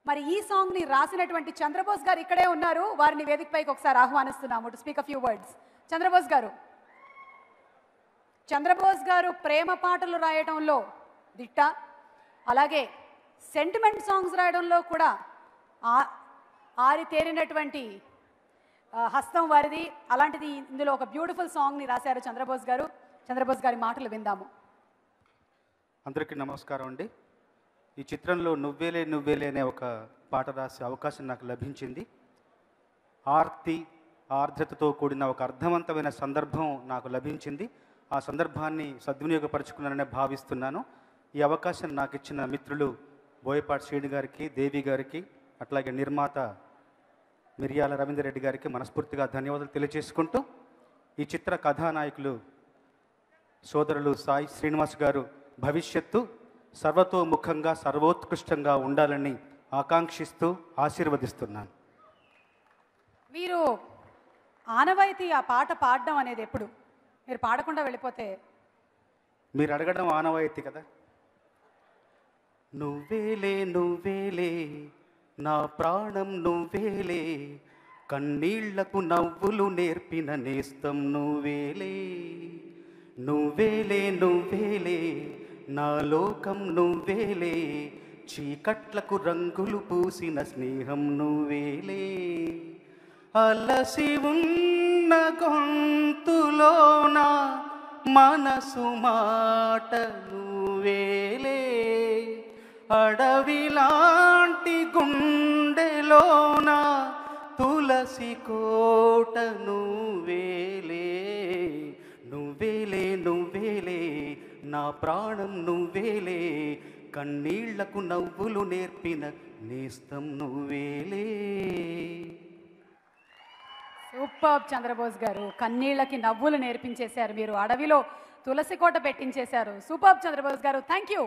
మరి ఈ సాంగ్ ని రాసినటువంటి చంద్రబోస్ గారు ఇక్కడే ఉన్నారు. వారిని వేదికపైకి ఒకసారి ఆహ్వానిస్తున్నాము to speak a few words. Chandrabose గారు, చంద్రబోస్ గారు ప్రేమ పాటలు రాయడంలో దిట్ట, అలాగే సెంటిమెంట్ సాంగ్స్ రాయడంలో కూడా ఆరితేరినటువంటి హస్తం వారిది. అలాంటిది ఇందులో ఒక బ్యూటిఫుల్ సాంగ్ ని రాశారు చంద్రబోస్ గారు. చంద్రబోస్ గారి మాటలు విందాము. అందరికీ నమస్కారం అండి. ఈ చిత్రంలో నువ్వేలే నువ్వేలే అనే ఒక పాట రాసే అవకాశం నాకు లభించింది. ఆర్తి ఆర్ద్రతతో కూడిన ఒక అర్థవంతమైన సందర్భం నాకు లభించింది. ఆ సందర్భాన్ని సద్వినియోగపరుచుకున్నానని భావిస్తున్నాను. ఈ అవకాశం నాకు ఇచ్చిన మిత్రులు బోయపాటి శ్రీని గారికి, దేవి గారికి, అట్లాగే నిర్మాత మిర్యాల రవీందర్ రెడ్డి గారికి మనస్ఫూర్తిగా ధన్యవాదాలు తెలియజేసుకుంటూ, ఈ చిత్ర కథానాయకులు సోదరులు సాయి శ్రీనివాస్ గారు భవిష్యత్తు సర్వతోముఖంగా సర్వోత్కృష్టంగా ఉండాలని ఆకాంక్షిస్తూ ఆశీర్వదిస్తున్నాను. మీరు ఆనవాయితీ ఆ పాట పాడడం అనేది ఎప్పుడు? మీరు పాడకుండా వెళ్ళిపోతే? మీరు అడగడం ఆనవాయితీ కదా. నువ్వేలే నువ్వేలే నా ప్రాణం నువ్వేలే, కన్నీళ్లకు నవ్వులు నేర్పిన నేస్తం నువ్వేలే. నువ్వేలే నువ్వేలే నా లోకం నువ్వేలే, చీకట్లకు రంగులు పూసిన స్నేహం నువ్వేలే. అలసి ఉన్న గొంతులోన మనసు మాట నువ్వేలే, అడవిలాంటి గుండెలోన తులసి కోట నువ్వేలే. నువ్వేలే నువ్వేలే నా ప్రాణం నువ్వేలే, కన్నీళ్లకు నవ్వులు నేర్పిన నేస్తం నువ్వేలే. సూపర్ చంద్రబోస్ గారు, కన్నీళ్ళకి నవ్వులు నేర్పించేశారు మీరు, అడవిలో తులసి కోట పెట్టించేశారు. సూపర్ చంద్రబోస్ గారు, థ్యాంక్ యూ.